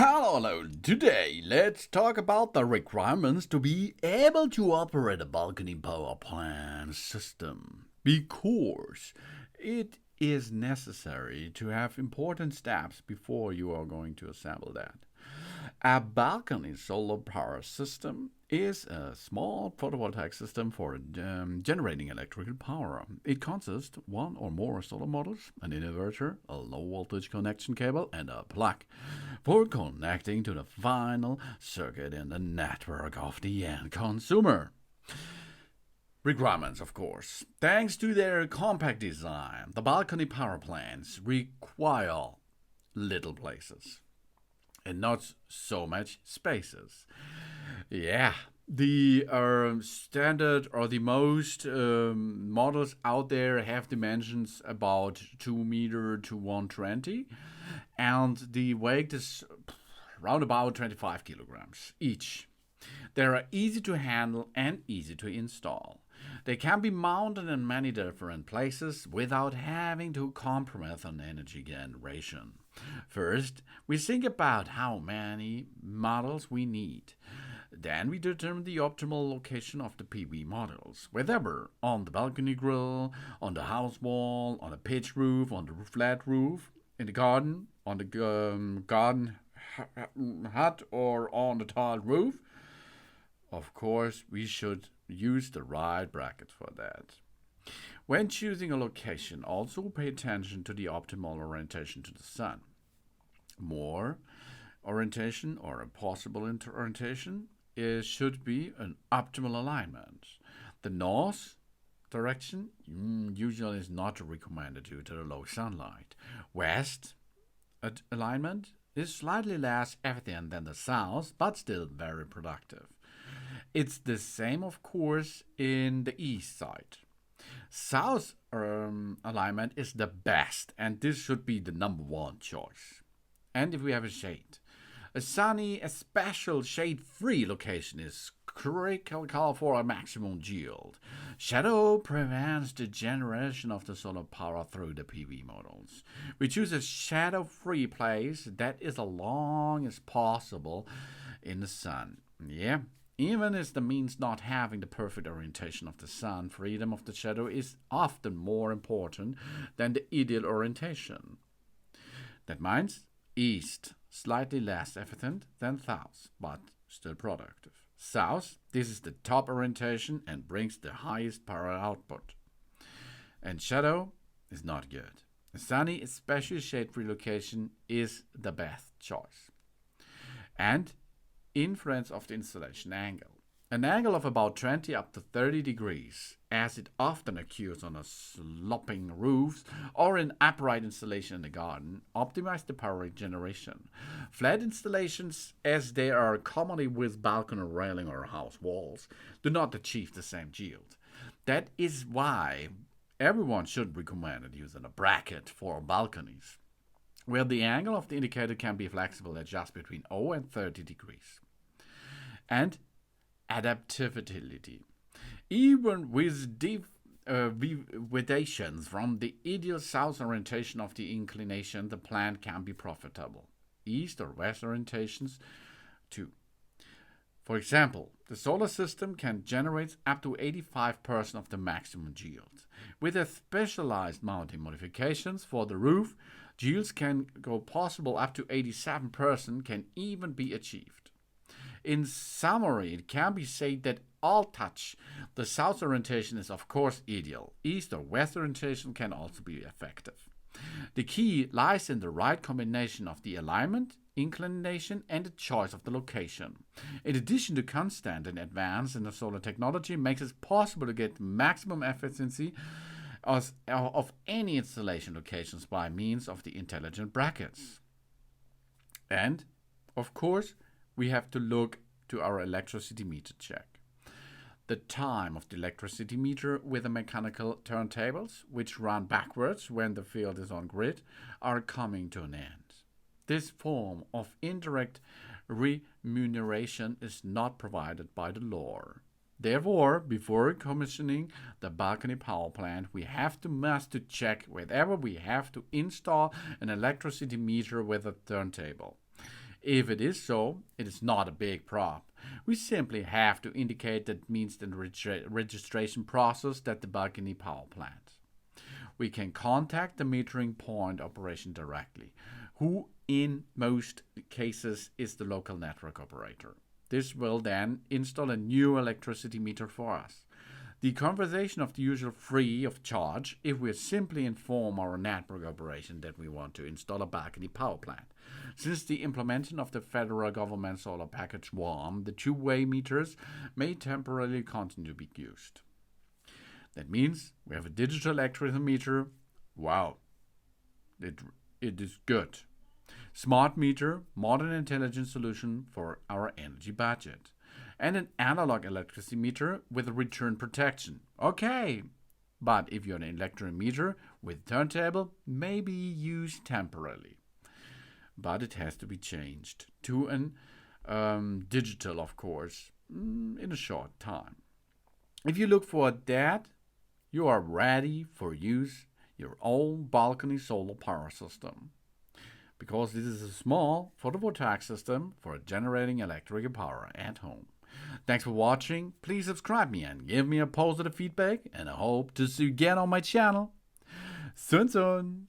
Hello. Today, let's talk about the requirements to be able to operate a balcony power plant system. Because it is necessary to have important steps before you are going to assemble that. A balcony solar power system is a small photovoltaic system for generating electrical power. It consists of one or more solar modules, an inverter, a low voltage connection cable, and a plug for connecting to the final circuit in the network of the end consumer. Requirements, of course. Thanks to their compact design, the balcony power plants require little places and not so much spaces. Yeah, the standard or the most models out there have dimensions about 2 meter to 120, and the weight is around about 25 kilograms each. They are easy to handle and easy to install. They can be mounted in many different places without having to compromise on energy generation. First, we think about how many models we need. Then we determine the optimal location of the PV models, whether on the balcony grill, on the house wall, on a pitch roof, on the flat roof, in the garden, on the garden hut, or on the tiled roof. Of course, we should use the right bracket for that. When choosing a location, also pay attention to the optimal orientation to the sun. More orientation or a possible orientation should be an optimal alignment. The north direction usually is not recommended due to the low sunlight. West alignment is slightly less efficient than the south, but still very productive. It's the same, of course, in the east side. South alignment is the best, and this should be the number one choice. And if we have a shade, a sunny, a special shade-free location is critical for a maximum yield. Shadow prevents the generation of the solar power through the PV models. We choose a shadow-free place that is as long as possible in the sun. Yeah. Even if the means not having the perfect orientation of the sun, freedom of the shadow is often more important than the ideal orientation. That means east, slightly less efficient than south, but still productive. South, this is the top orientation and brings the highest power output. And shadow is not good. A sunny, especially shade-free location is the best choice. And influence of the installation angle. An angle of about 20 up to 30 degrees, as it often occurs on a sloping roof or in upright installation in the garden, optimize the power generation. Flat installations, as they are commonly with balcony railing or house walls, do not achieve the same yield. That is why everyone should recommend using a bracket for balconies, where the angle of the indicator can be flexible at just between 0 and 30 degrees. And adaptability. Even with deviations from the ideal south orientation of the inclination, the plant can be profitable. East or west orientations, too. For example, the solar system can generate up to 85% of the maximum yield. With a specialized mounting modifications for the roof, yields can go possible up to 87% can even be achieved. In summary, it can be said that all touch, the south orientation is of course ideal. East or west orientation can also be effective. The key lies in the right combination of the alignment, inclination, and the choice of the location. In addition to constant and advance in the solar technology makes it possible to get maximum efficiency of any installation locations by means of the intelligent brackets. And, of course, we have to look to our electricity meter check. The time of the electricity meter with the mechanical turntables, which run backwards when the field is on grid, are coming to an end. This form of indirect remuneration is not provided by the law. Therefore, before commissioning the balcony power plant, we must check whether we have to install an electricity meter with a turntable. If it is so, it is not a big problem. We simply have to indicate that means the registration process that the balcony power plant. We can contact the metering point operation directly, who in most cases is the local network operator. This will then install a new electricity meter for us. The conversation of the usual free of charge if we simply inform our network operation that we want to install a balcony power plant. Since the implementation of the federal government solar package 1, the two-way meters may temporarily continue to be used. That means we have a digital electricity meter. Wow, it is good. Smart meter, modern intelligent solution for our energy budget. And an analog electricity meter with return protection. Okay, but if you're an electric meter with turntable, may be used temporarily. But it has to be changed to an digital, of course, in a short time. If you look for that, you are ready for use your own balcony solar power system. Because this is a small photovoltaic system for generating electrical power at home. Thanks for watching. Please subscribe me and give me a positive feedback, and I hope to see you again on my channel. Soon soon.